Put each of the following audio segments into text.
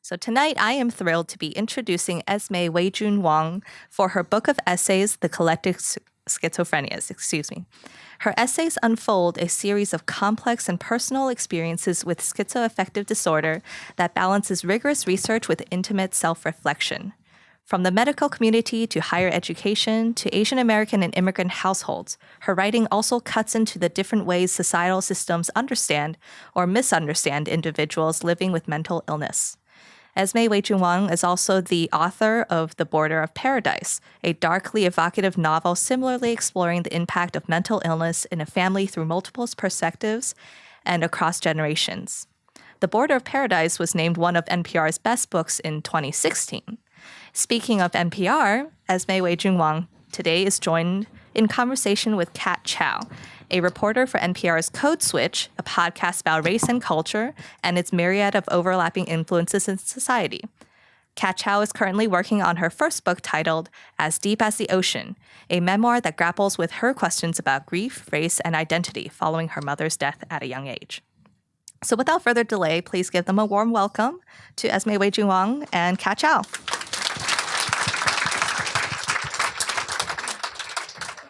So tonight I am thrilled to be introducing Esmé Weijun Wang for her book of essays, The Collected Schizophrenias. Her essays unfold a series of complex and personal experiences with schizoaffective disorder that balances rigorous research with intimate self-reflection. From the medical community to higher education to Asian American and immigrant households, her writing also cuts into the different ways societal systems understand or misunderstand individuals living with mental illness. Esmé Weijun Wang is also the author of The Border of Paradise, a darkly evocative novel similarly exploring the impact of mental illness in a family through multiple perspectives and across generations. The Border of Paradise was named one of NPR's best books in 2016. Speaking of NPR, Esmé Weijun Wang today is joined in conversation with Kat Chow, a reporter for NPR's Code Switch, a podcast about race and culture and its myriad of overlapping influences in society. Kat Chow is currently working on her first book titled As Deep as the Ocean, a memoir that grapples with her questions about grief, race, and identity following her mother's death at a young age. So without further delay, please give them a warm welcome to Esmé Weijun Wang and Kat Chow.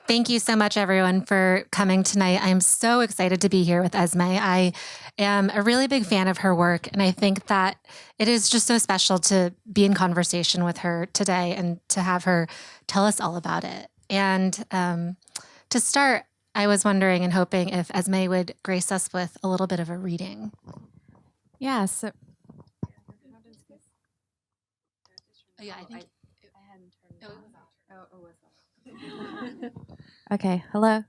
Thank you so much, everyone, for coming tonight. I'm so excited to be here with Esmé. I am a really big fan of her work, and I think that it is just so special to be in conversation with her today and to have her tell us all about it. And to start, I was wondering and hoping if Esmé would grace us with a little bit of a reading. Yeah, so... Oh, yeah, I think... Okay, hello.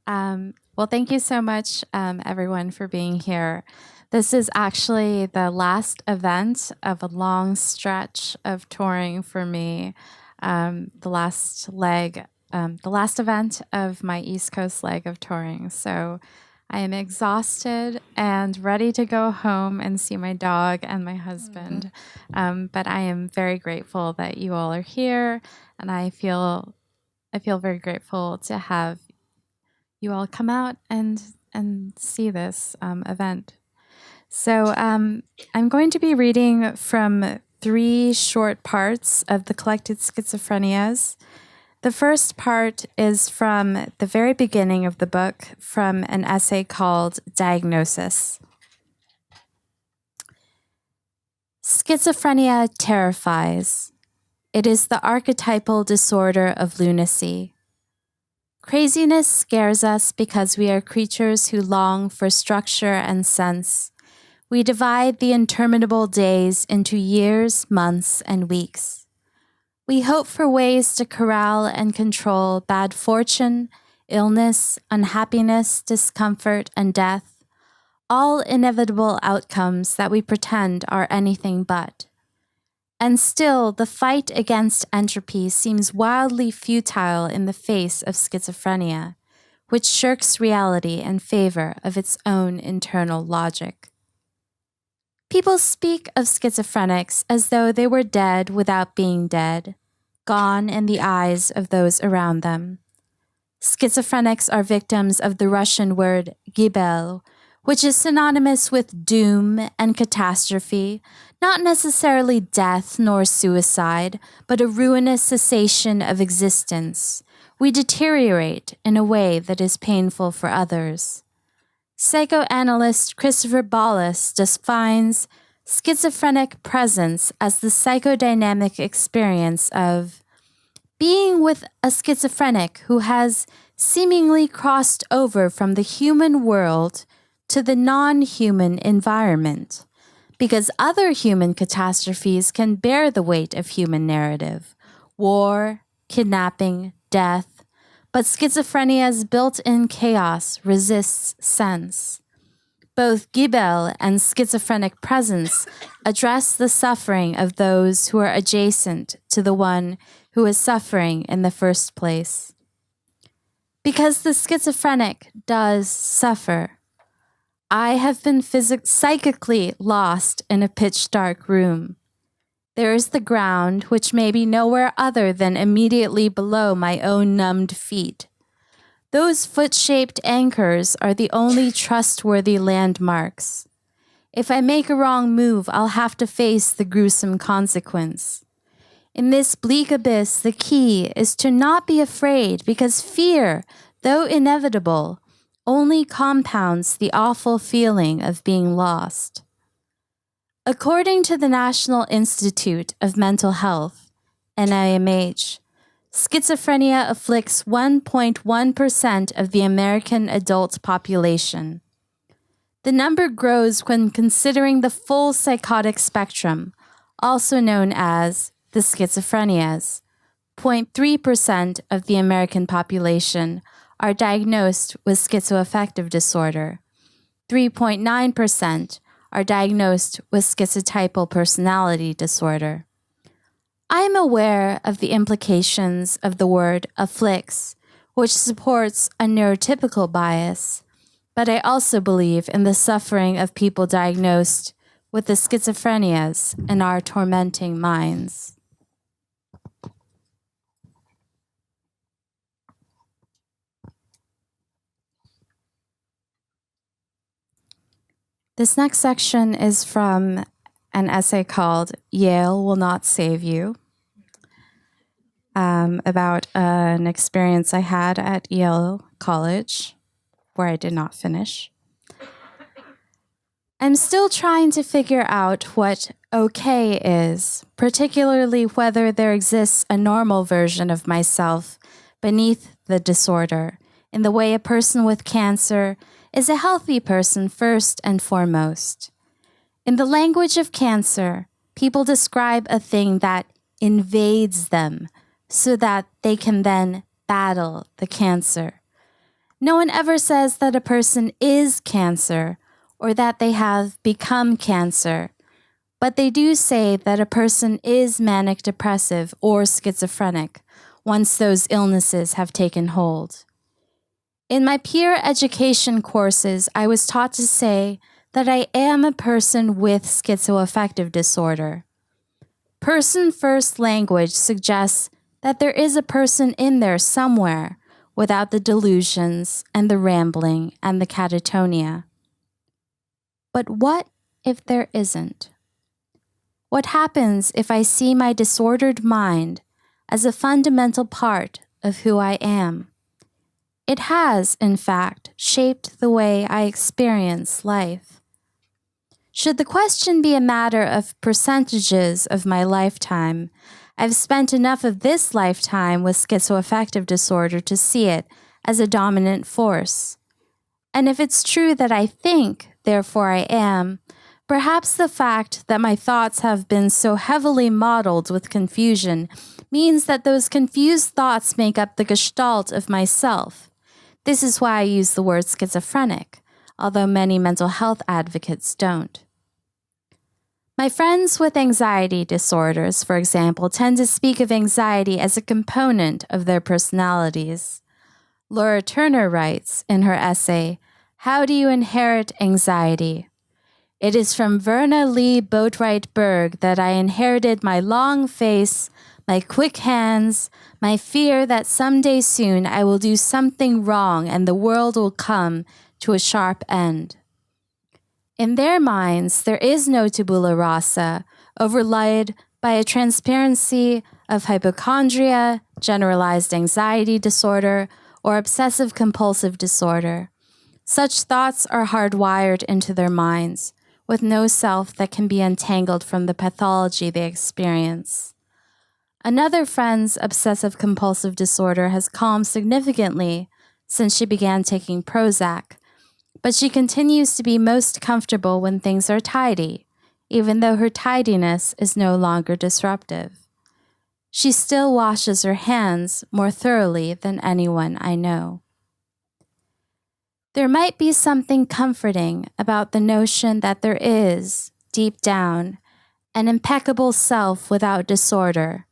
Well, thank you so much, everyone, for being here. This is actually the last event of a long stretch of touring for me. The last event of my East Coast leg of touring. So I am exhausted and ready to go home and see my dog and my husband. But I am very grateful that you all are here, and I feel very grateful to have you all come out and see this event. So I'm going to be reading from 3 short parts of the Collected Schizophrenias. The first part is from the very beginning of the book, from an essay called Diagnosis. Schizophrenia terrifies. It is the archetypal disorder of lunacy. Craziness scares us because we are creatures who long for structure and sense. We divide the interminable days into years, months, and weeks. We hope for ways to corral and control bad fortune, illness, unhappiness, discomfort, and death, all inevitable outcomes that we pretend are anything but. And still, the fight against entropy seems wildly futile in the face of schizophrenia, which shirks reality in favor of its own internal logic. People speak of schizophrenics as though they were dead without being dead, gone in the eyes of those around them. Schizophrenics are victims of the Russian word gibel, which is synonymous with doom and catastrophe, not necessarily death nor suicide, but a ruinous cessation of existence. We deteriorate in a way that is painful for others. Psychoanalyst Christopher Bollas defines schizophrenic presence as the psychodynamic experience of being with a schizophrenic who has seemingly crossed over from the human world to the non-human environment, because other human catastrophes can bear the weight of human narrative, war, kidnapping, death, but schizophrenia's built-in chaos resists sense. Both Gibel and schizophrenic presence address the suffering of those who are adjacent to the one who is suffering in the first place. Because the schizophrenic does suffer. I have been psychically lost in a pitch-dark room. There is the ground, which may be nowhere other than immediately below my own numbed feet. Those foot-shaped anchors are the only trustworthy landmarks. If I make a wrong move, I'll have to face the gruesome consequence. In this bleak abyss, the key is to not be afraid because fear, though inevitable, only compounds the awful feeling of being lost. According to the National Institute of Mental Health, NIMH, schizophrenia afflicts 1.1% of the American adult population. The number grows when considering the full psychotic spectrum, also known as the schizophrenias. 0.3% of the American population are diagnosed with schizoaffective disorder. 3.9% are diagnosed with schizotypal personality disorder. I am aware of the implications of the word afflicts, which supports a neurotypical bias, but I also believe in the suffering of people diagnosed with the schizophrenias in our tormenting minds. This next section is from an essay called Yale Will Not Save You, about an experience I had at Yale College, where I did not finish. I'm still trying to figure out what okay is, particularly whether there exists a normal version of myself beneath the disorder, in the way a person with cancer is a healthy person first and foremost. In the language of cancer, people describe a thing that invades them so that they can then battle the cancer. No one ever says that a person is cancer or that they have become cancer, but they do say that a person is manic depressive or schizophrenic once those illnesses have taken hold. In my peer education courses, I was taught to say that I am a person with schizoaffective disorder. Person-first language suggests that there is a person in there somewhere without the delusions and the rambling and the catatonia. But what if there isn't? What happens if I see my disordered mind as a fundamental part of who I am? It has, in fact, shaped the way I experience life. Should the question be a matter of percentages of my lifetime, I've spent enough of this lifetime with schizoaffective disorder to see it as a dominant force. And if it's true that I think, therefore I am, perhaps the fact that my thoughts have been so heavily modeled with confusion means that those confused thoughts make up the gestalt of myself. This is why I use the word schizophrenic, although many mental health advocates don't. My friends with anxiety disorders, for example, tend to speak of anxiety as a component of their personalities. Laura Turner writes in her essay, "How do you inherit anxiety?" It is from Verna Lee Boatwright Berg that I inherited my long face, my quick hands, my fear that someday soon I will do something wrong and the world will come to a sharp end. In their minds, there is no tabula rasa, overlaid by a transparency of hypochondria, generalized anxiety disorder, or obsessive-compulsive disorder. Such thoughts are hardwired into their minds, with no self that can be untangled from the pathology they experience. Another friend's obsessive-compulsive disorder has calmed significantly since she began taking Prozac, but she continues to be most comfortable when things are tidy, even though her tidiness is no longer disruptive. She still washes her hands more thoroughly than anyone I know. There might be something comforting about the notion that there is, deep down, an impeccable self without disorder,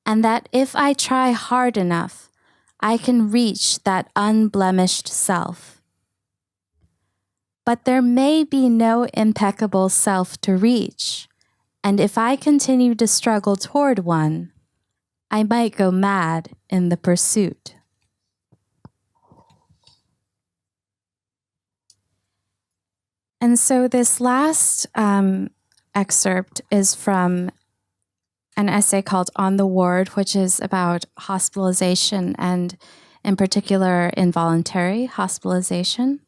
and that if I try hard enough, I can reach that unblemished self. But there may be no impeccable self to reach, and if I continue to struggle toward one, I might go mad in the pursuit. And so this last excerpt is from an essay called On the Ward, which is about hospitalization and in particular involuntary hospitalization.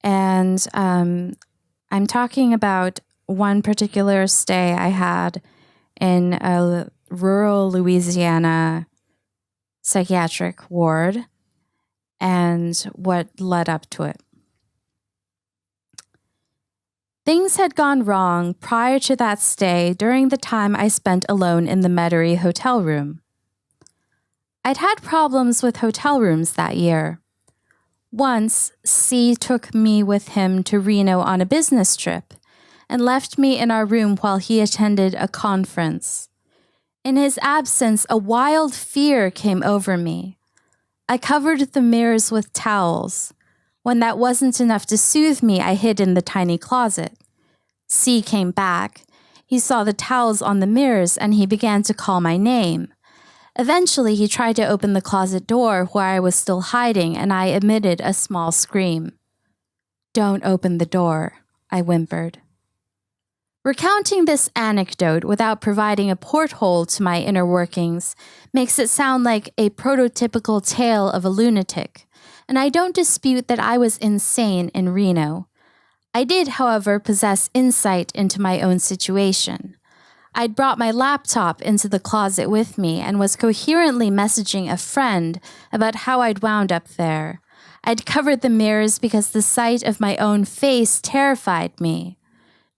And I'm talking about one particular stay I had in a rural Louisiana psychiatric ward and what led up to it. Things had gone wrong prior to that stay during the time I spent alone in the Metairie hotel room. I'd had problems with hotel rooms that year. Once, C took me with him to Reno on a business trip and left me in our room while he attended a conference. In his absence, a wild fear came over me. I covered the mirrors with towels. When that wasn't enough to soothe me, I hid in the tiny closet. C came back. He saw the towels on the mirrors and he began to call my name. Eventually, he tried to open the closet door where I was still hiding and I emitted a small scream. "Don't open the door," I whimpered. Recounting this anecdote without providing a porthole to my inner workings makes it sound like a prototypical tale of a lunatic, and I don't dispute that I was insane in Reno. I did, however, possess insight into my own situation. I'd brought my laptop into the closet with me and was coherently messaging a friend about how I'd wound up there. I'd covered the mirrors because the sight of my own face terrified me.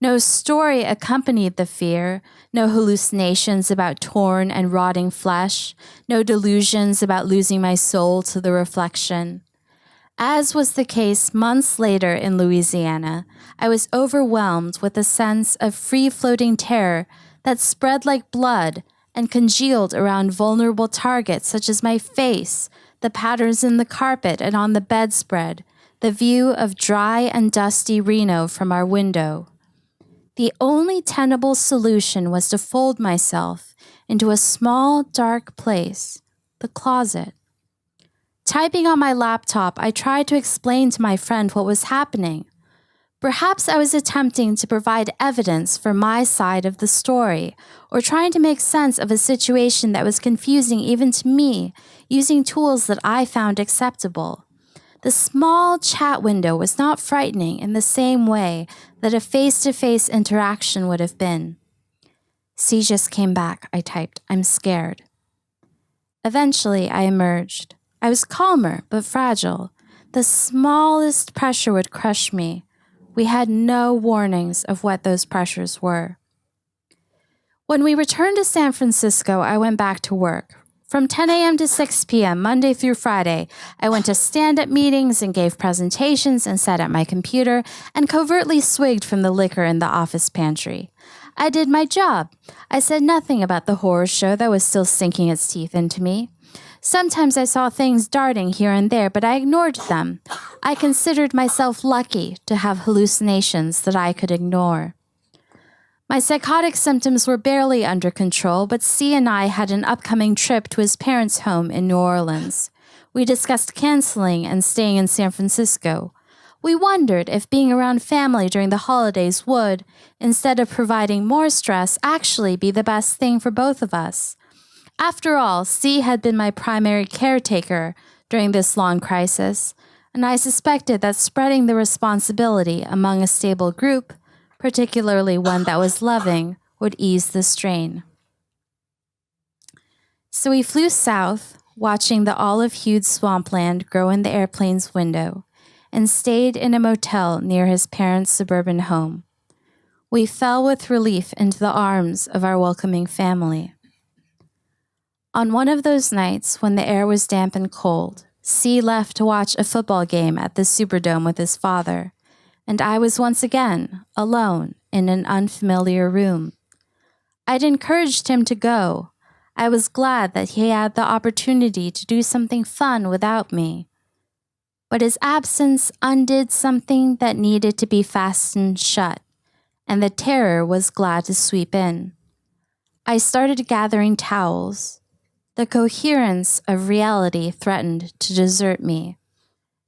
No story accompanied the fear, no hallucinations about torn and rotting flesh, no delusions about losing my soul to the reflection. As was the case months later in Louisiana, I was overwhelmed with a sense of free-floating terror that spread like blood and congealed around vulnerable targets such as my face, the patterns in the carpet and on the bedspread, the view of dry and dusty Reno from our window. The only tenable solution was to fold myself into a small, dark place, the closet. Typing on my laptop, I tried to explain to my friend what was happening. Perhaps I was attempting to provide evidence for my side of the story, or trying to make sense of a situation that was confusing even to me, using tools that I found acceptable. The small chat window was not frightening in the same way that a face-to-face interaction would have been. "C just came back," I typed. "I'm scared." Eventually, I emerged. I was calmer, but fragile. The smallest pressure would crush me. We had no warnings of what those pressures were. When we returned to San Francisco, I went back to work. From 10 a.m. to 6 p.m., Monday through Friday, I went to stand-up meetings and gave presentations and sat at my computer and covertly swigged from the liquor in the office pantry. I did my job. I said nothing about the horror show that was still sinking its teeth into me. Sometimes I saw things darting here and there, but I ignored them. I considered myself lucky to have hallucinations that I could ignore. My psychotic symptoms were barely under control, but C and I had an upcoming trip to his parents' home in New Orleans. We discussed canceling and staying in San Francisco. We wondered if being around family during the holidays would, instead of providing more stress, actually be the best thing for both of us. After all, C had been my primary caretaker during this long crisis, and I suspected that spreading the responsibility among a stable group, particularly one that was loving, would ease the strain. So we flew south, watching the olive-hued swampland grow in the airplane's window, and stayed in a motel near his parents' suburban home. We fell with relief into the arms of our welcoming family. On one of those nights when the air was damp and cold, C left to watch a football game at the Superdome with his father, and I was once again alone in an unfamiliar room. I'd encouraged him to go. I was glad that he had the opportunity to do something fun without me. But his absence undid something that needed to be fastened shut, and the terror was glad to sweep in. I started gathering towels. The coherence of reality threatened to desert me.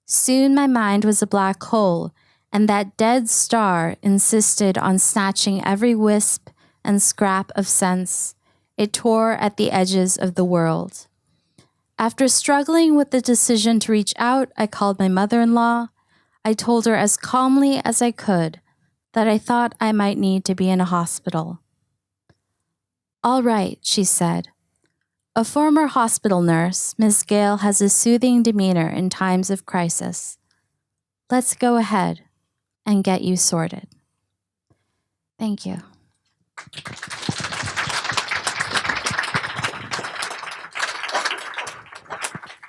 Soon my mind was a black hole, and that dead star insisted on snatching every wisp and scrap of sense. It tore at the edges of the world. After struggling with the decision to reach out, I called my mother-in-law. I told her as calmly as I could that I thought I might need to be in a hospital. "All right," she said. "A former hospital nurse, Miss Gayle has a soothing demeanor in times of crisis. Let's go ahead and get you sorted." Thank you.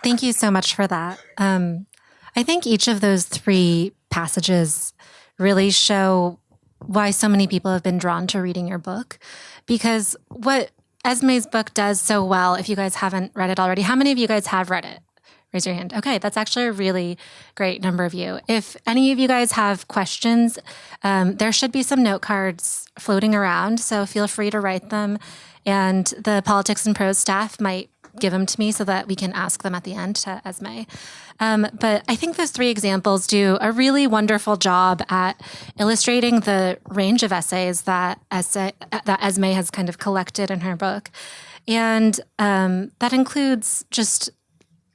Thank you so much for that. I think each of those three passages really show why so many people have been drawn to reading your book. Because what Esmé's book does so well, if you guys haven't read it already, how many of you guys have read it? Raise your hand. Okay, that's actually a really great number of you. If any of you guys have questions, there should be some note cards floating around, so feel free to write them. And the Politics and Prose staff might give them to me so that we can ask them at the end to Esmé. But I think those three examples do a really wonderful job at illustrating the range of essays that Esmé has kind of collected in her book. And that includes just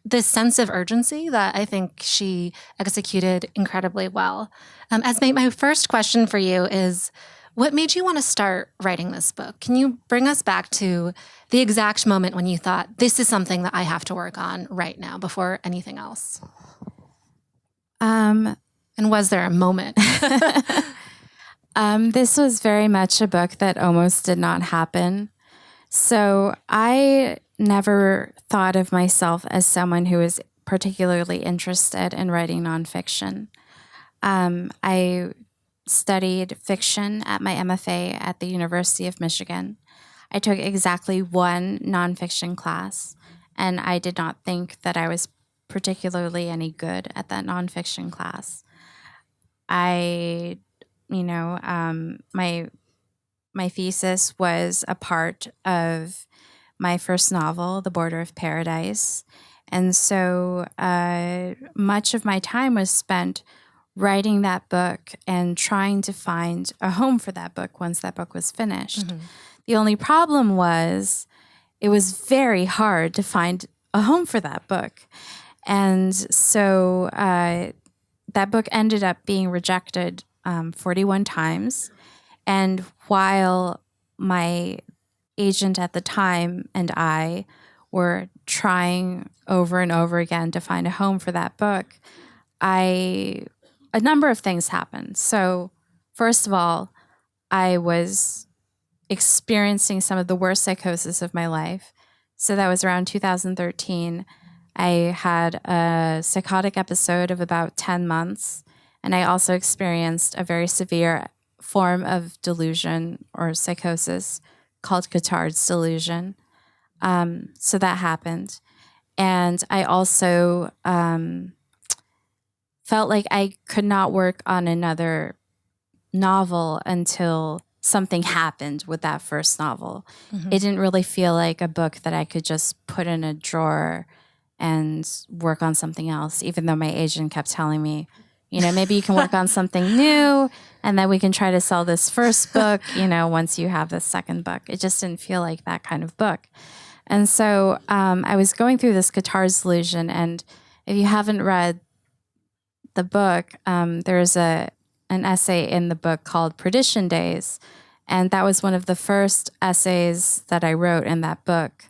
this sense of urgency that I think she executed incredibly well. Esmé, my first question for you is, what made you want to start writing this book? Can you bring us back to the exact moment when you thought, this is something that I have to work on right now before anything else? And was there a moment? This was very much a book that almost did not happen. So I never thought of myself as someone who was particularly interested in writing nonfiction. I studied fiction at my MFA at the University of Michigan. I took exactly one nonfiction class, and I did not think that I was particularly any good at that nonfiction class. My thesis was a part of my first novel, The Border of Paradise. And so much of my time was spent writing that book and trying to find a home for that book once that book was finished. Mm-hmm. The only problem was it was very hard to find a home for that book. And so that book ended up being rejected 41 times. And while my agent at the time and I were trying over and over again to find a home for that book, a number of things happened. So first of all, I was experiencing some of the worst psychosis of my life. So that was around 2013. I had a psychotic episode of about 10 months, and I also experienced a very severe form of delusion or psychosis called Cotard's delusion. So that happened. And I also felt like I could not work on another novel until something happened with that first novel. Mm-hmm. It didn't really feel like a book that I could just put in a drawer and work on something else, even though my agent kept telling me, maybe you can work on something new and then we can try to sell this first book, once you have the second book. It just didn't feel like that kind of book. And so I was going through this Cotard's delusion, and if you haven't read the book, there's an essay in the book called Perdition Days, and that was one of the first essays that I wrote in that book.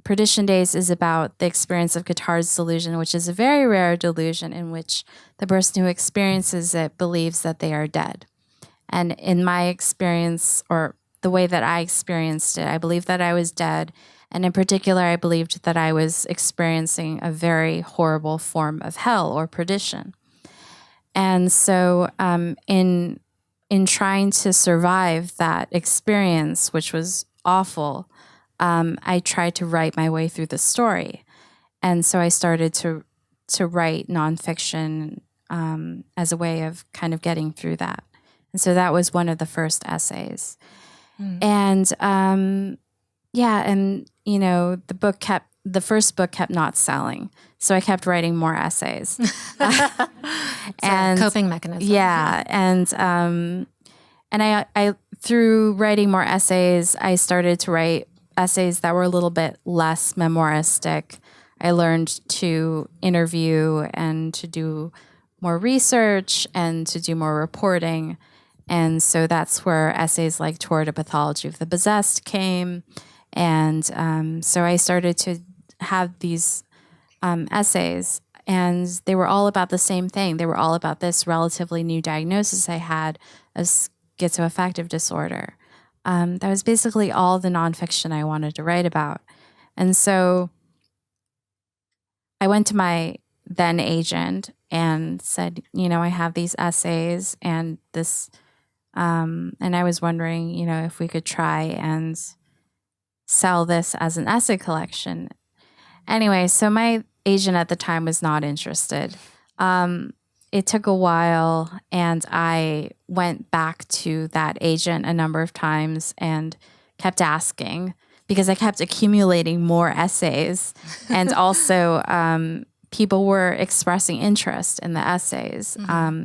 Perdition Days is about the experience of Cotard's delusion, which is a very rare delusion in which the person who experiences it believes that they are dead. And in my experience, or the way that I experienced it, I believed that I was dead. And in particular, I believed that I was experiencing a very horrible form of hell or perdition. And so in trying to survive that experience, which was awful, I tried to write my way through the story. And so I started to write nonfiction as a way of kind of getting through that. And so that was one of the first essays. Mm. And the book kept the first book kept not selling. So I kept writing more essays. And coping mechanism. Yeah. And I through writing more essays, I started to write essays that were a little bit less memoiristic. I learned to interview and to do more research and to do more reporting. And so that's where essays like Toward a Pathology of the Possessed came. And so I started to have these essays, and they were all about the same thing. They were all about this relatively new diagnosis I had of schizoaffective disorder. That was basically all the nonfiction I wanted to write about. And so I went to my then agent and said, I have these essays and this, and I was wondering, if we could try and sell this as an essay collection. Anyway, so my agent at the time was not interested. It took a while, and I went back to that agent a number of times and kept asking because I kept accumulating more essays. And also, people were expressing interest in the essays. Mm-hmm.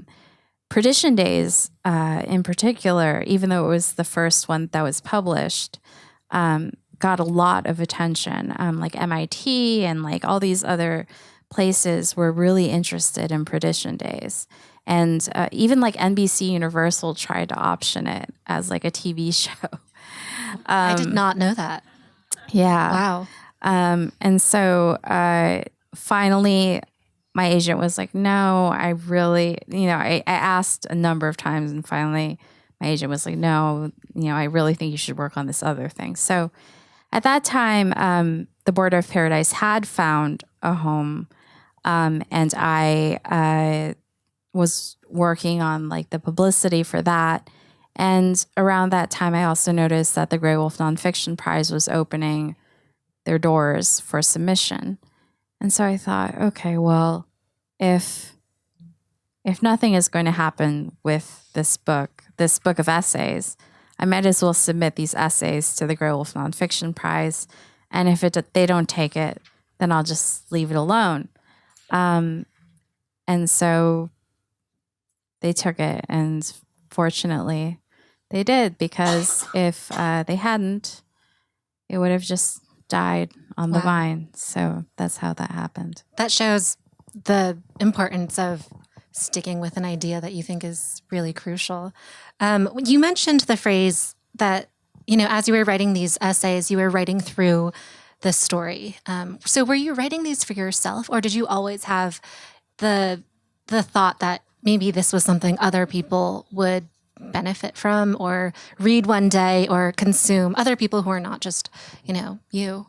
Perdition Days, in particular, even though it was the first one that was published, got a lot of attention. Like MIT and like all these other places were really interested in Perdition Days. And even like NBC Universal tried to option it as like a TV show. I did not know that. Yeah. Wow. And so finally my agent was like, no, I really, I asked a number of times, and finally my agent was like, no, I really think you should work on this other thing. So at that time, the Border of Paradise had found a home, and I was working on like the publicity for that. And around that time, I also noticed that the Grey Wolf Nonfiction Prize was opening their doors for submission. And so I thought, okay, well, if nothing is going to happen with this book of essays, I might as well submit these essays to the Grey Wolf Nonfiction Prize. And if they don't take it, then I'll just leave it alone. And so they took it, and fortunately they did, because if they hadn't, it would have just died on the vine. So that's how that happened. That shows the importance of sticking with an idea that you think is really crucial. You mentioned the phrase that, as you were writing these essays, you were writing through the story. So were you writing these for yourself, or did you always have the thought that maybe this was something other people would benefit from or read one day or consume, other people who are not just, you?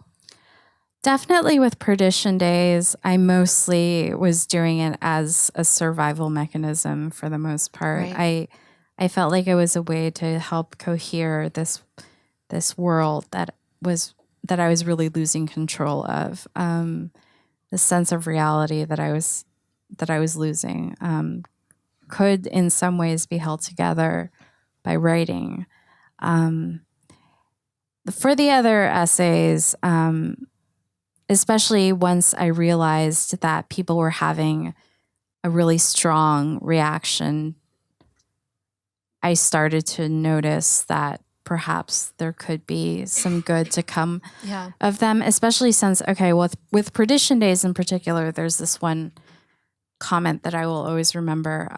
Definitely with Perdition Days, I mostly was doing it as a survival mechanism for the most part. Right. I felt like it was a way to help cohere this world that I was really losing control of. The sense of reality that I was losing could in some ways be held together by writing. For the other essays, especially once I realized that people were having a really strong reaction, I started to notice that perhaps there could be some good to come of them, especially since, with Perdition Days in particular, there's this one comment that I will always remember.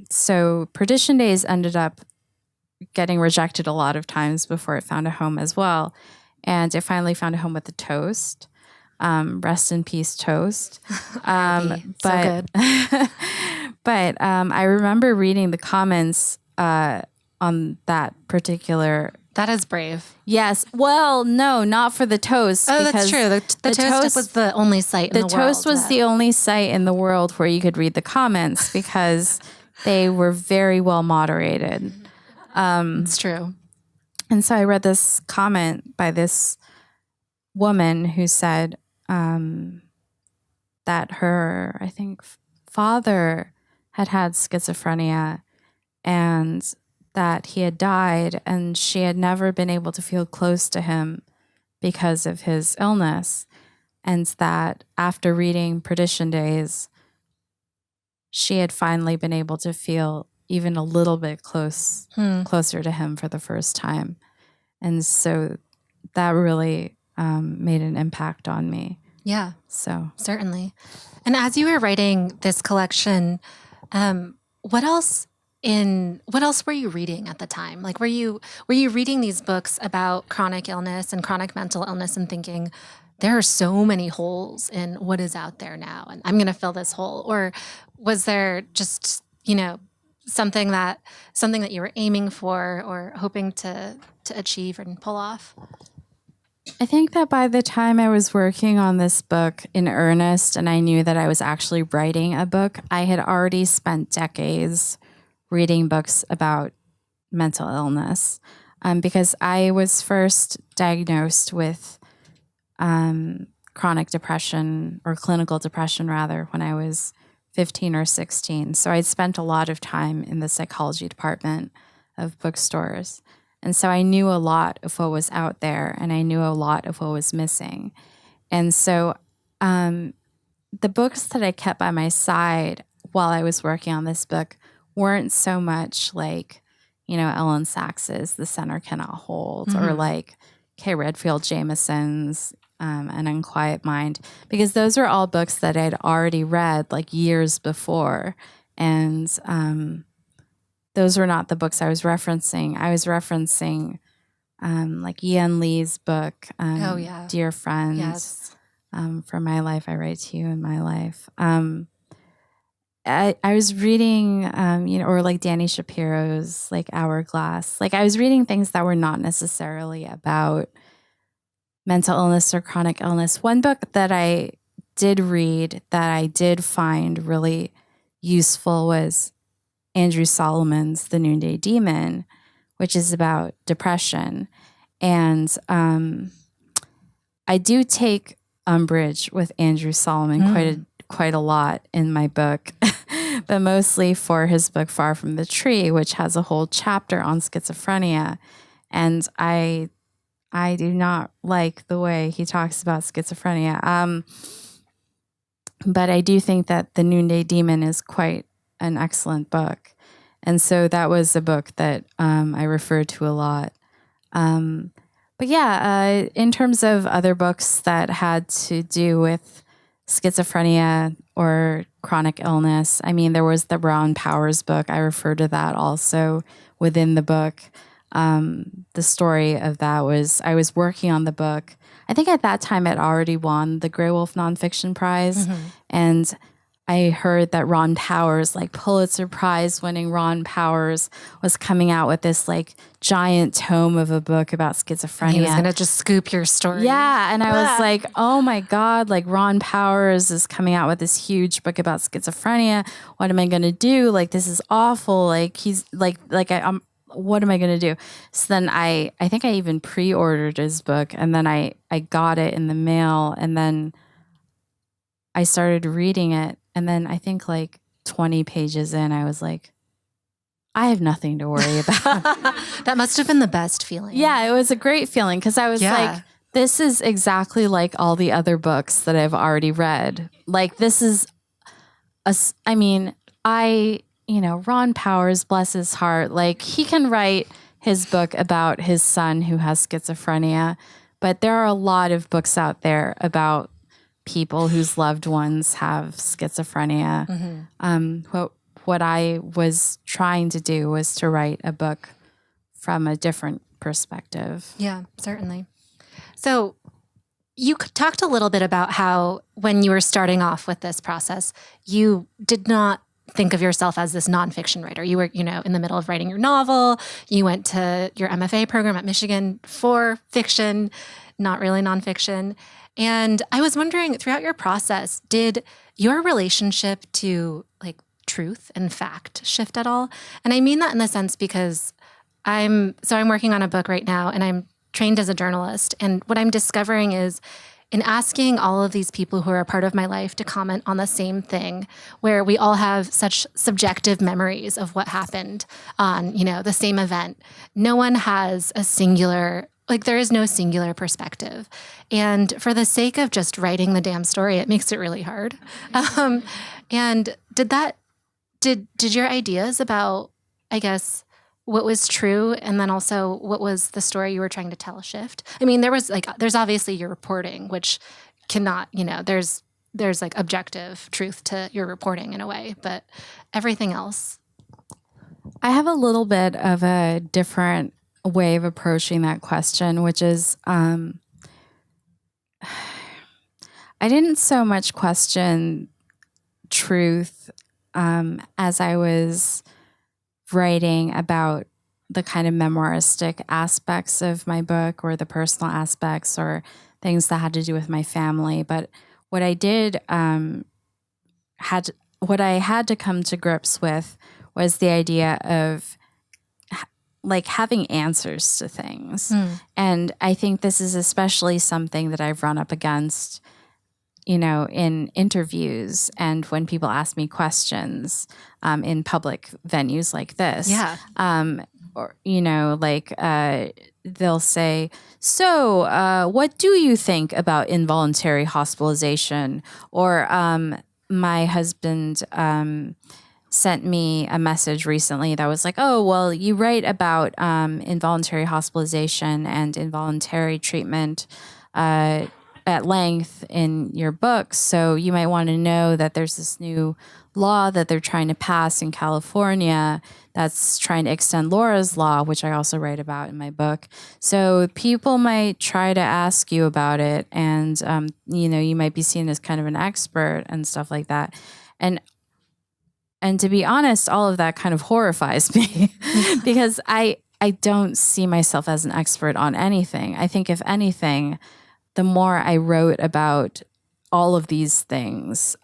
So Perdition Days ended up getting rejected a lot of times before it found a home as well. And it finally found a home with the Toast. Rest in peace, Toast. So good. But I remember reading the comments on that particular. That is brave. Yes. Well, no, not for the Toast. Oh, that's true. The Toast was the only site in the world. The Toast was the only site in the world where you could read the comments because they were very well moderated. It's true. And so I read this comment by this woman who said that her, I think, father had schizophrenia and that he had died, and she had never been able to feel close to him because of his illness. and that after reading Perdition Days, she had finally been able to feel even a little bit closer to him for the first time. And so that really made an impact on me. Yeah. So certainly. And as you were writing this collection, what else were you reading at the time? Like, were you reading these books about chronic illness and chronic mental illness and thinking, there are so many holes in what is out there now, and I'm going to fill this hole? Or was there just, something that you were aiming for or hoping to achieve and pull off? I think that by the time I was working on this book in earnest and I knew that I was actually writing a book, I had already spent decades reading books about mental illness, because I was first diagnosed with chronic depression, or clinical depression rather, when I was 15 or 16. So I'd spent a lot of time in the psychology department of bookstores. And so I knew a lot of what was out there, and I knew a lot of what was missing. And so the books that I kept by my side while I was working on this book weren't so much like, Ellen Saks's The Center Cannot Hold, or like Kay Redfield Jamison's An Unquiet Mind, because those were all books that I'd already read like years before. And those were not the books I was referencing. I was referencing like Yen Lee's book, Dear Friends. Yes. From My Life, I Write to You in My Life. I was reading, or like Danny Shapiro's like Hourglass. Like, I was reading things that were not necessarily about mental illness or chronic illness. One book that I did read that I did find really useful was Andrew Solomon's The Noonday Demon, which is about depression. And I do take umbrage with Andrew Solomon quite a lot in my book, but mostly for his book Far From the Tree, which has a whole chapter on schizophrenia. And I do not like the way he talks about schizophrenia. But I do think that The Noonday Demon is quite an excellent book. And so that was a book that I referred to a lot. But yeah, in terms of other books that had to do with schizophrenia or chronic illness, I mean, there was the Ron Powers book. I refer to that also within the book. The story of that was I was working on the book. I think at that time it already won the Grey Wolf Nonfiction Prize. And I heard that Ron Powers, like Pulitzer Prize winning Ron Powers, was coming out with this like giant tome of a book about schizophrenia. He was going to just scoop your story. Yeah. And I was like, oh my God, like Ron Powers is coming out with this huge book about schizophrenia. What am I going to do? Like, this is awful. Like, he's I'm what am I going to do? So then I think I even pre-ordered his book, and then I got it in the mail, and then I started reading it. And then I think like 20 pages in, I was like, I have nothing to worry about. That must have been the best feeling. Yeah, it was a great feeling, because I was like, this is exactly like all the other books that I've already read. Like, this is, Ron Powers, bless his heart, like he can write his book about his son who has schizophrenia, but there are a lot of books out there about people whose loved ones have schizophrenia. What I was trying to do was to write a book from a different perspective. Yeah, certainly. So you talked a little bit about how when you were starting off with this process, you did not think of yourself as this nonfiction writer. You were, in the middle of writing your novel. You went to your MFA program at Michigan for fiction, not really nonfiction. And I was wondering, throughout your process, did your relationship to like truth and fact shift at all? And I mean that in the sense because I'm working on a book right now, and I'm trained as a journalist. And what I'm discovering is, in asking all of these people who are a part of my life to comment on the same thing, where we all have such subjective memories of what happened on, the same event, no one has a singular like there is no singular perspective. And for the sake of just writing the damn story, it makes it really hard. And did your ideas about, I guess, what was true and then also what was the story you were trying to tell shift? I mean, there's obviously your reporting, which cannot, there's like objective truth to your reporting in a way, but everything else. I have a little bit of a different way of approaching that question, which is I didn't so much question truth as I was writing about the kind of memoiristic aspects of my book or the personal aspects or things that had to do with my family. But what I did what I had to come to grips with was the idea of like having answers to things. And I think this is especially something that I've run up against, in interviews and when people ask me questions in public venues like this. Yeah. Or, they'll say, so what do you think about involuntary hospitalization? Or my husband sent me a message recently that was like, oh, well, you write about involuntary hospitalization and involuntary treatment at length in your books. So you might want to know that there's this new law that they're trying to pass in California that's trying to extend Laura's law, which I also write about in my book. So people might try to ask you about it, and you might be seen as kind of an expert and stuff like that. And to be honest, all of that kind of horrifies me because I don't see myself as an expert on anything. I think if anything, the more I wrote about all of these things,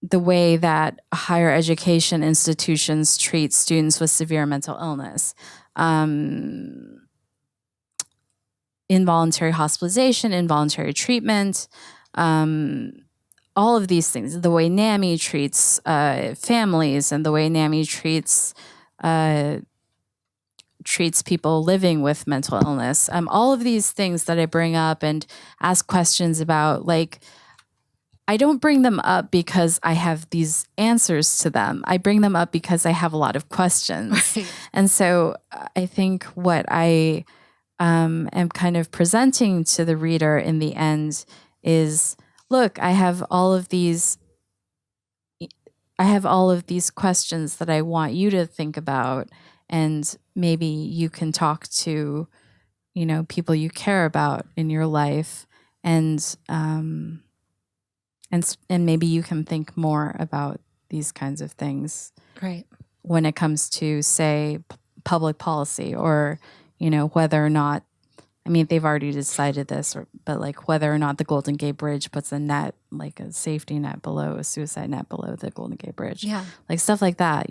the way that higher education institutions treat students with severe mental illness, involuntary hospitalization, involuntary treatment, all of these things, the way NAMI treats families and the way NAMI treats people living with mental illness. All of these things that I bring up and ask questions about, like, I don't bring them up because I have these answers to them. I bring them up because I have a lot of questions. Right. And so I think what I am kind of presenting to the reader in the end is, look, I have all of these questions that I want you to think about, and maybe you can talk to, people you care about in your life, and maybe you can think more about these kinds of things. Right. When it comes to, say, public policy, or, whether or not, I mean, they've already decided this, but like whether or not the Golden Gate Bridge puts a net, like a safety net below, a suicide net below the Golden Gate Bridge. Yeah. Like stuff like that,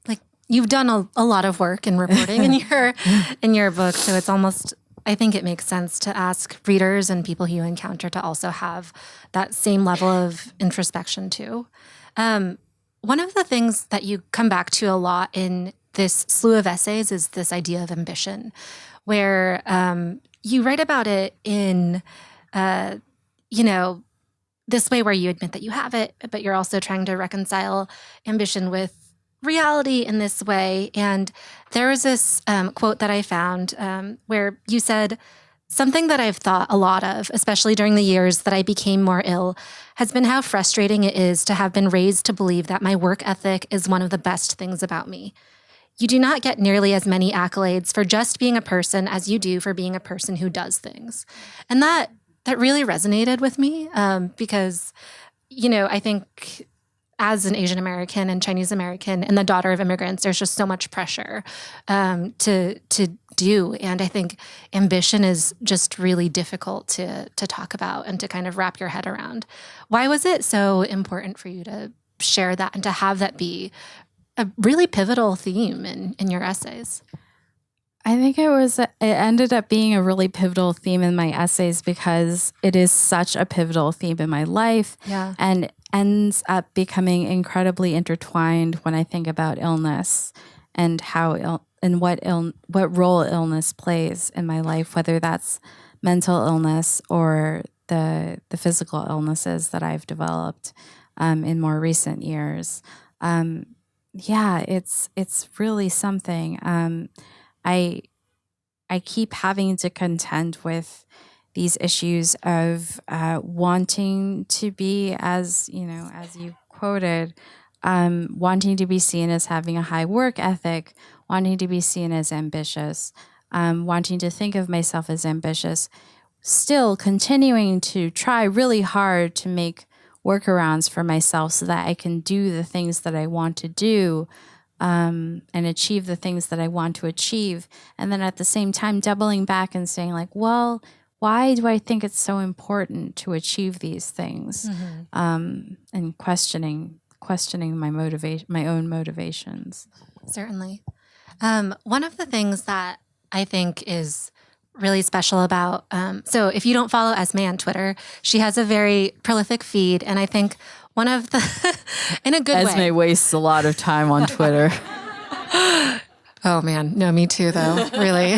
Like you've done a lot of work in reporting in your book. So it's almost, I think it makes sense to ask readers and people you encounter to also have that same level of introspection too. One of the things that you come back to a lot in this slew of essays is this idea of ambition, where you write about it in, this way where you admit that you have it, but you're also trying to reconcile ambition with reality in this way. And there was this quote that I found where you said, something that I've thought a lot of, especially during the years that I became more ill, has been how frustrating it is to have been raised to believe that my work ethic is one of the best things about me. You do not get nearly as many accolades for just being a person as you do for being a person who does things. And that really resonated with me because, I think as an Asian American and Chinese American and the daughter of immigrants, there's just so much pressure to do. And I think ambition is just really difficult to talk about and to kind of wrap your head around. Why was it so important for you to share that and to have that be a really pivotal theme in your essays? I think it ended up being a really pivotal theme in my essays because it is such a pivotal theme in my life. Yeah. And ends up becoming incredibly intertwined when I think about illness and how and what role illness plays in my life, whether that's mental illness or the physical illnesses that I've developed in more recent years. It's really something. I keep having to contend with these issues of wanting to be, as you quoted, wanting to be seen as having a high work ethic, wanting to be seen as ambitious, wanting to think of myself as ambitious, still continuing to try really hard to make workarounds for myself so that I can do the things that I want to do, and achieve the things that I want to achieve. And then at the same time, doubling back and saying like, well, why do I think it's so important to achieve these things? And questioning my own motivations. Certainly. One of the things that I think is really special about, so if you don't follow Esmé on Twitter, she has a very prolific feed. And I think one of the, in a good way. Esmé wastes a lot of time on Twitter. Oh man, no, me too though, really.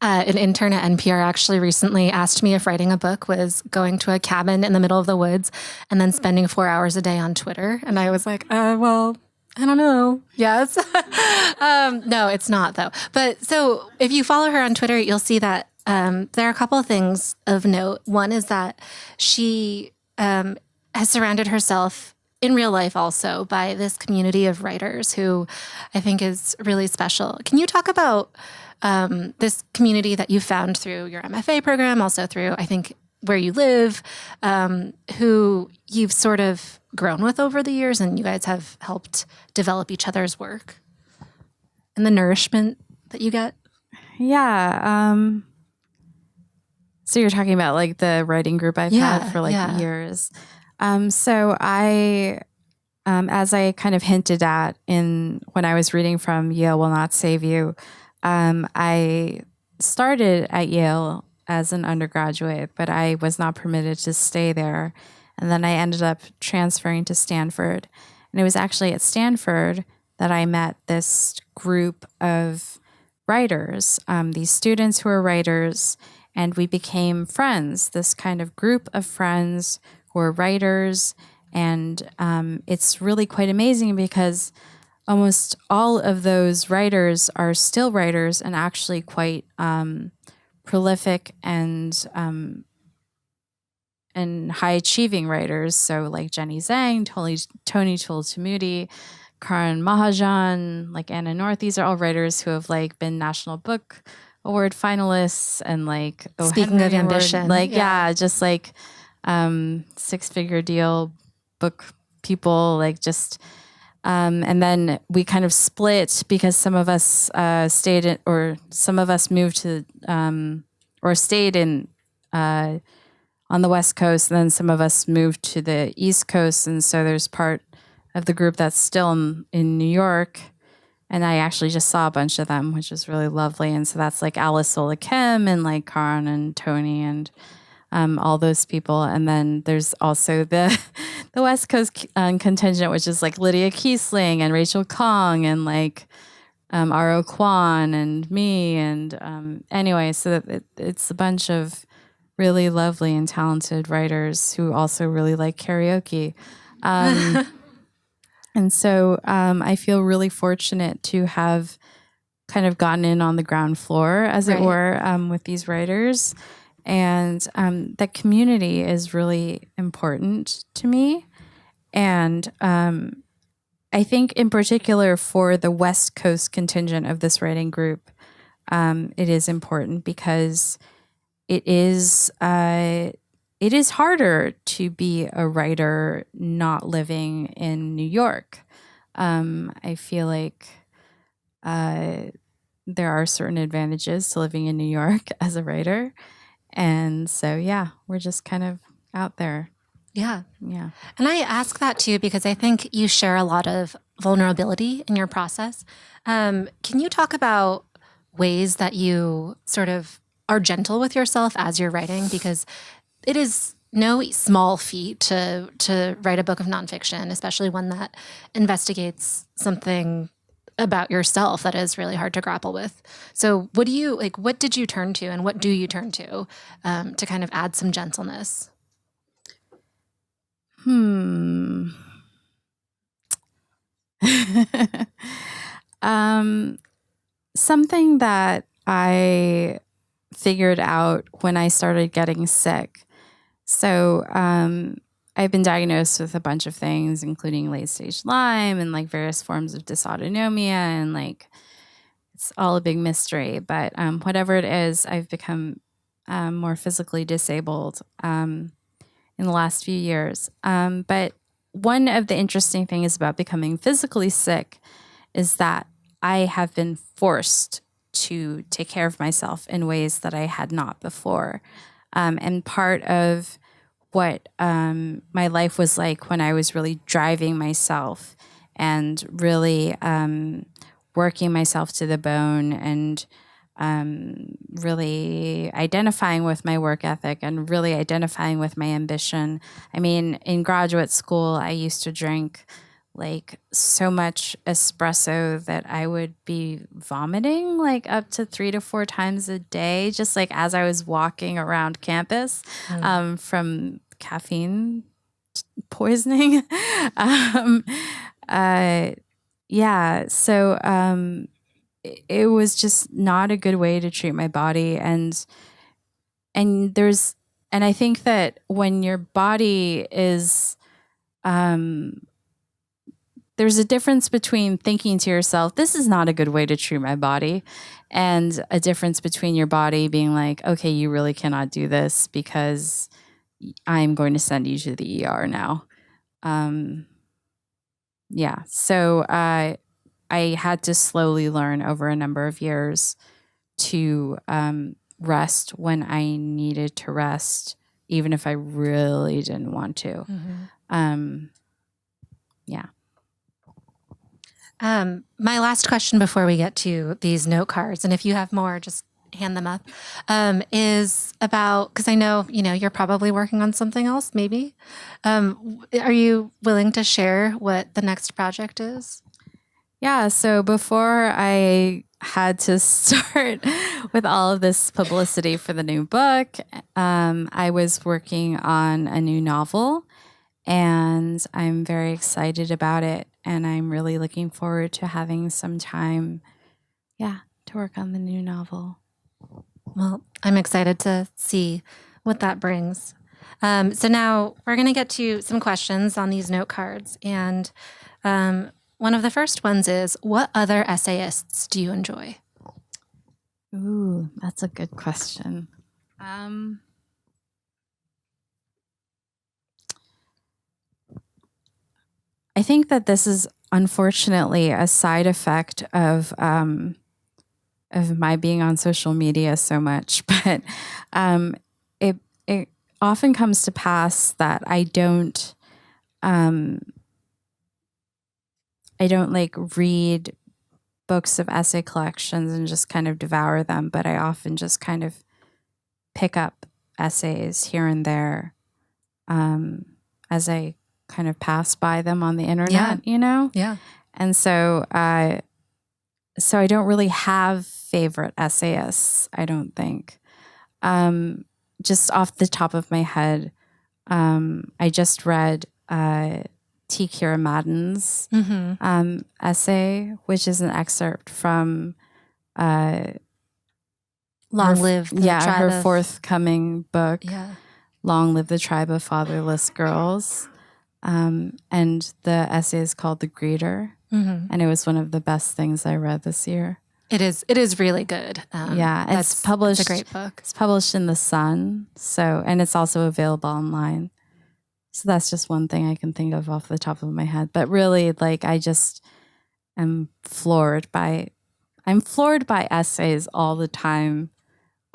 An intern at NPR actually recently asked me if writing a book was going to a cabin in the middle of the woods and then spending 4 hours a day on Twitter. And I was like, well, I don't know. Yes. No, it's not though. But so if you follow her on Twitter, you'll see that there are a couple of things of note. One is that she has surrounded herself in real life also by this community of writers who I think is really special. Can you talk about this community that you found through your MFA program, also through, I think, where you live, who you've sort of grown with over the years and you guys have helped develop each other's work and the nourishment that you get? Yeah. So you're talking about like the writing group I've had for years. So I, as I kind of hinted at when I was reading from Yale Will Not Save You, I started at Yale as an undergraduate, but I was not permitted to stay there. And then I ended up transferring to Stanford. And it was actually at Stanford that I met this group of writers, these students who are writers, and we became friends, this kind of group of friends who are writers. And it's really quite amazing because almost all of those writers are still writers and actually quite prolific and high-achieving writers. So like Jenny Zhang, Tony Tultamudi, Karan Mahajan, like Anna North. These are all writers who have like been National Book Award finalists and like Speaking of ambition, just like six-figure deal book people, like just. And then we kind of split because some of us stayed in, or some of us moved to, or stayed in on the West Coast, and then some of us moved to the East Coast. And so there's part of the group that's still in New York. And I actually just saw a bunch of them, which was really lovely. And so that's like Alice Sola Kim and like Karan and Tony and all those people. And then there's also the West Coast contingent, which is like Lydia Kiesling and Rachel Kong and like R.O. Kwan and me. And anyway, so it's a bunch of really lovely and talented writers who also really like karaoke. And so I feel really fortunate to have kind of gotten in on the ground floor, as it were, with these writers. And that community is really important to me. And I think in particular for the West Coast contingent of this writing group, it is important because it is harder to be a writer not living in New York. I feel like there are certain advantages to living in New York as a writer. And so, yeah, we're just kind of out there. Yeah. Yeah. And I ask that too, because I think you share a lot of vulnerability in your process. Can you talk about ways that you sort of are gentle with yourself as you're writing? Because it is no small feat to write a book of nonfiction, especially one that investigates something about yourself that is really hard to grapple with. So what did you turn to, and what do you turn to kind of add some gentleness? Something that I figured out when I started getting sick. So I've been diagnosed with a bunch of things, including late stage Lyme and like various forms of dysautonomia, and like it's all a big mystery. But whatever it is, I've become more physically disabled in the last few years. But one of the interesting things about becoming physically sick is that I have been forced to take care of myself in ways that I had not before. And part of what my life was like when I was really driving myself and really working myself to the bone and really identifying with my work ethic and really identifying with my ambition. I mean, in graduate school, I used to drink like so much espresso that I would be vomiting like up to 3 to 4 times a day, just like as I was walking around campus from caffeine poisoning. So it was just not a good way to treat my body. And I think that when your body is, there's a difference between thinking to yourself, this is not a good way to treat my body, and a difference between your body being like, okay, you really cannot do this because I'm going to send you to the ER now. So I had to slowly learn over a number of years to rest when I needed to rest, even if I really didn't want to. My last question before we get to these note cards, and if you have more, just hand them up, is about, because I know, you're probably working on something else, maybe. Are you willing to share what the next project is? Yeah, so before I had to start with all of this publicity for the new book, I was working on a new novel, and I'm very excited about it. And I'm really looking forward to having some time, to work on the new novel. Well, I'm excited to see what that brings. So now we're going to get to some questions on these note cards. And one of the first ones is, what other essayists do you enjoy? Ooh, that's a good question. I think that this is unfortunately a side effect of my being on social media so much, but it often comes to pass that I don't like read books of essay collections and just kind of devour them, but I often just kind of pick up essays here and there as I kind of pass by them on the internet, Yeah. And so I don't really have favorite essayists, I don't think. Just off the top of my head, I just read T. Kira Madden's essay, which is an excerpt from Long Live the Tribe her of... forthcoming book, Yeah. Long Live the Tribe of Fatherless Girls. And the essay is called The Greeter. And it was one of the best things I read this year. It is really good. It's published. It's a great book. It's published in The Sun, and it's also available online. So that's just one thing I can think of off the top of my head. But really, like, I just am floored by essays all the time,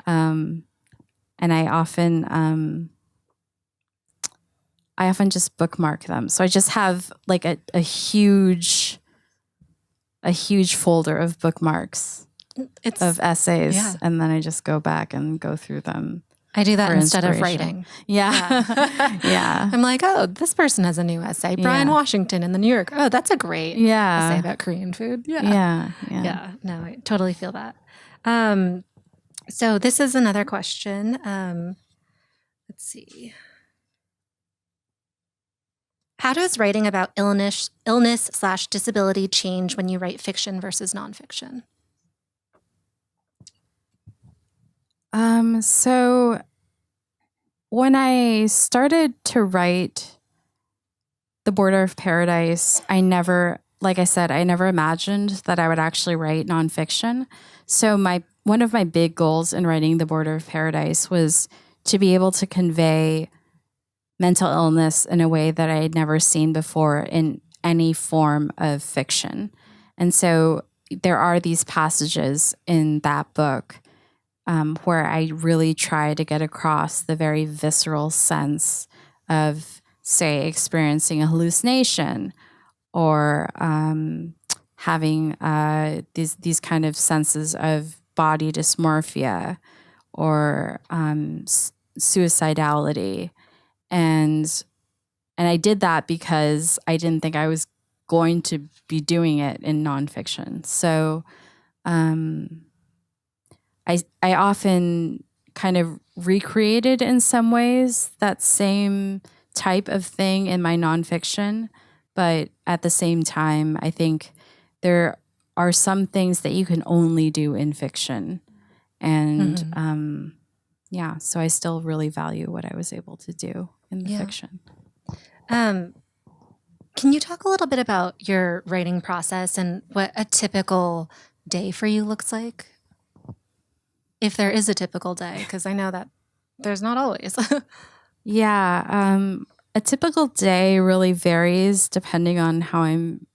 and I often just bookmark them. So I just have like a huge folder of bookmarks of essays, and then I just go back and go through them. I do that for instead of inspiration. writing. Yeah. Yeah. I'm like, oh, this person has a new essay. Brian Washington in the New York. Oh, that's a great essay about Korean food. Yeah. No, I totally feel that. So this is another question. Let's see. How does writing about illness/disability change when you write fiction versus nonfiction? So when I started to write The Border of Paradise, I never imagined that I would actually write nonfiction. So one of my big goals in writing The Border of Paradise was to be able to convey mental illness in a way that I had never seen before in any form of fiction. And so there are these passages in that book where I really try to get across the very visceral sense of, say, experiencing a hallucination or having these kind of senses of body dysmorphia or suicidality. And I did that because I didn't think I was going to be doing it in nonfiction. So I often kind of recreated in some ways that same type of thing in my nonfiction. But at the same time, I think there are some things that you can only do in fiction. And so I still really value what I was able to do in the fiction. Can you talk a little bit about your writing process and what a typical day for you looks like? If there is a typical day, because I know that there's not always. A typical day really varies depending on how I'm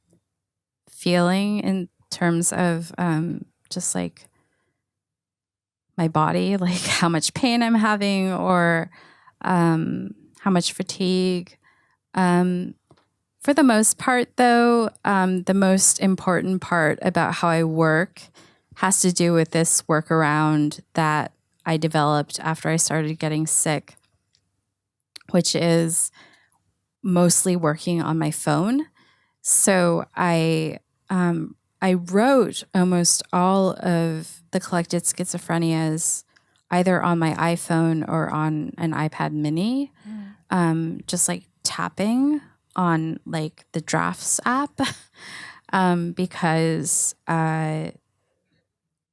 feeling in terms of just like my body, like how much pain I'm having or how much fatigue. For the most part, though, the most important part about how I work has to do with this workaround that I developed after I started getting sick, which is mostly working on my phone. So I wrote almost all of the Collected Schizophrenias either on my iPhone or on an iPad mini, just like tapping on like the drafts app because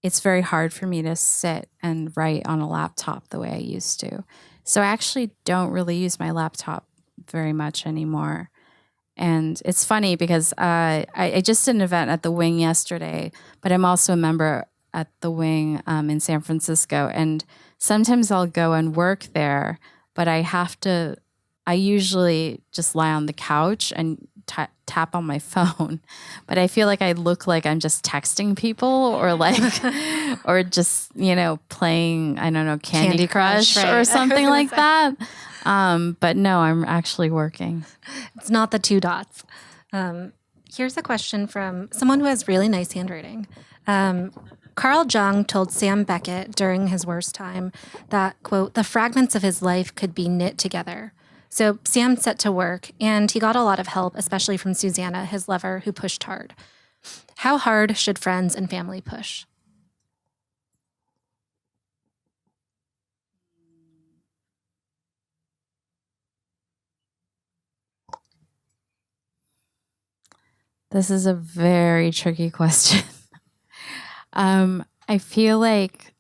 it's very hard for me to sit and write on a laptop the way I used to. So I actually don't really use my laptop very much anymore. And it's funny because I just did an event at the Wing yesterday, but I'm also a member at the Wing in San Francisco. And sometimes I'll go and work there, but I usually just lie on the couch and tap on my phone. But I feel like I look like I'm just texting people or like, or just, playing, I don't know, Candy Crush right. or something like that. But no, I'm actually working. It's not the two dots. Here's a question from someone who has really nice handwriting. Carl Jung told Sam Beckett during his worst time that, quote, the fragments of his life could be knit together. So Sam set to work, and he got a lot of help, especially from Susanna, his lover, who pushed hard. How hard should friends and family push? This is a very tricky question. I feel like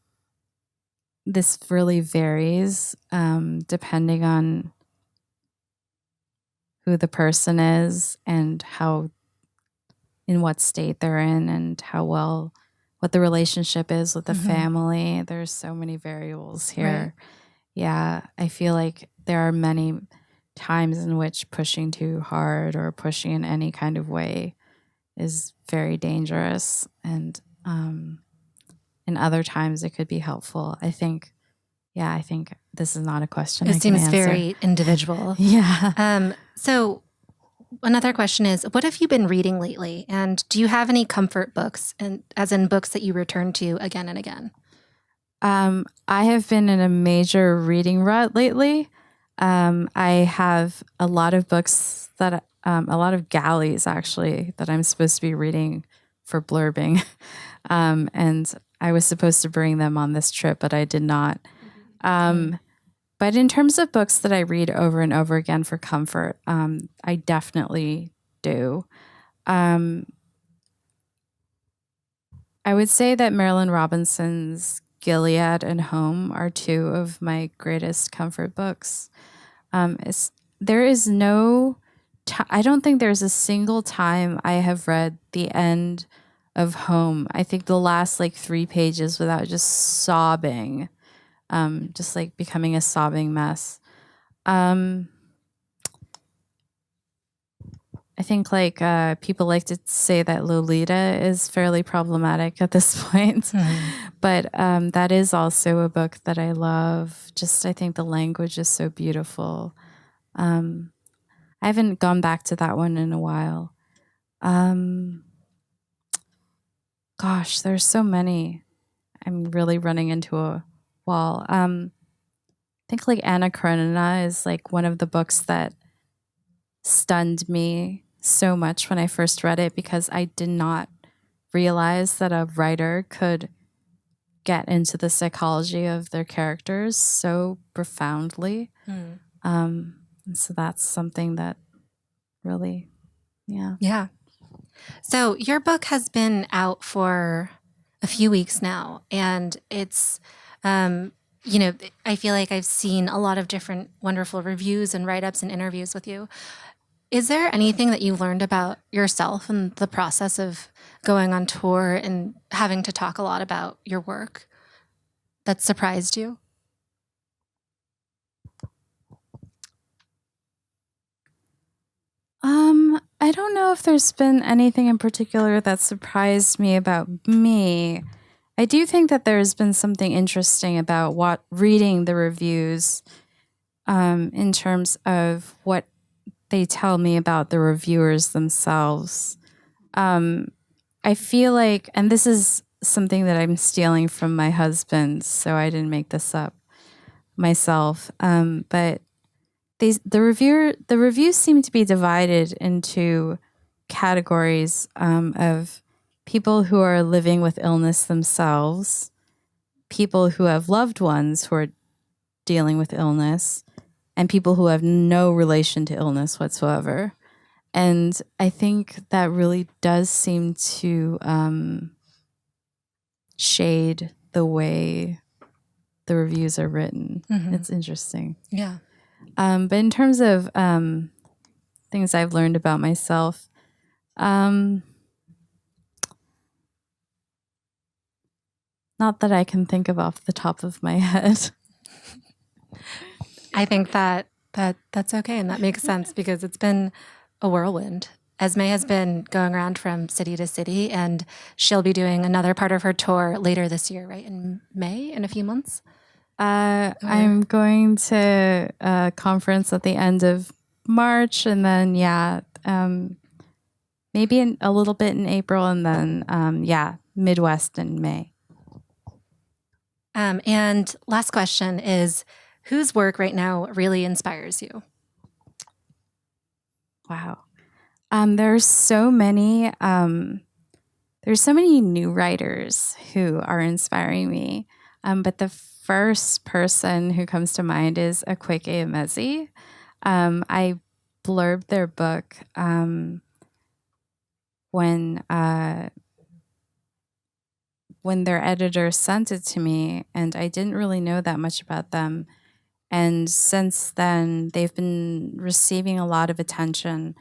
this really varies depending on who the person is and in what state they're in and what the relationship is with the family. There's so many variables here. Right. Yeah, I feel like there are many times in which pushing too hard or pushing in any kind of way is very dangerous. And in other times it could be helpful. I think this is not a question I can answer. It seems very individual. Yeah. So another question is, what have you been reading lately? And do you have any comfort books, and as in books that you return to again and again? I have been in a major reading rut lately. I have a lot of books that, a lot of galleys actually, that I'm supposed to be reading for blurbing. And I was supposed to bring them on this trip, but I did not. But in terms of books that I read over and over again for comfort, I definitely do. I would say that Marilyn Robinson's Gilead and Home are two of my greatest comfort books. There is no, I don't think there's a single time I have read the end of Home. I think the last like 3 pages without just sobbing, just like becoming a sobbing mess. I think like people like to say that Lolita is fairly problematic at this point, but that is also a book that I love. Just I think the language is so beautiful. I haven't gone back to that one in a while. Gosh, there's so many. I'm really running into a wall. I think like Anna Karenina is like one of the books that stunned me so much when I first read it, because I did not realize that a writer could get into the psychology of their characters so profoundly. And so that's something that really, yeah. Yeah. So your book has been out for a few weeks now, and it's, you know, I feel like I've seen a lot of different wonderful reviews and write-ups and interviews with you. Is there anything that you learned about yourself in the process of going on tour and having to talk a lot about your work that surprised you? I don't know if there's been anything in particular that surprised me about me. I do think that there's been something interesting about reading the reviews in terms of what they tell me about the reviewers themselves. I feel like, and this is something that I'm stealing from my husband, so I didn't make this up myself, but the reviews seem to be divided into categories of people who are living with illness themselves, people who have loved ones who are dealing with illness, and people who have no relation to illness whatsoever. And I think that really does seem to shade the way the reviews are written. It's interesting. Yeah. But in terms of things I've learned about myself, not that I can think of off the top of my head. I think that's okay, and that makes sense because it's been a whirlwind. Esmé has been going around from city to city, and she'll be doing another part of her tour later this year, right? In May, in a few months? I'm going to a conference at the end of March, and then, maybe a little bit in April, and then, Midwest in May. And last question is, whose work right now really inspires you? Wow. There's so many new writers who are inspiring me. But the first person who comes to mind is Akwaeke Emezi. I blurbed their book when their editor sent it to me, and I didn't really know that much about them. And since then, they've been receiving a lot of attention.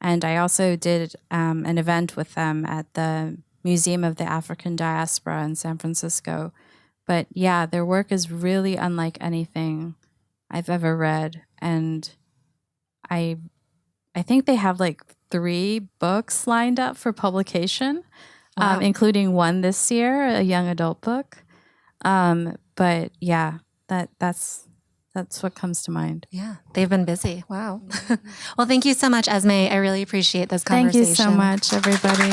And I also did an event with them at the Museum of the African Diaspora in San Francisco. But yeah, their work is really unlike anything I've ever read. And I think they have like 3 books lined up for publication, Wow. including one this year, a young adult book. But yeah, that's what comes to mind. Yeah, they've been busy. Wow. Well, thank you so much, Esmé. I really appreciate this Thank conversation. you so much, everybody.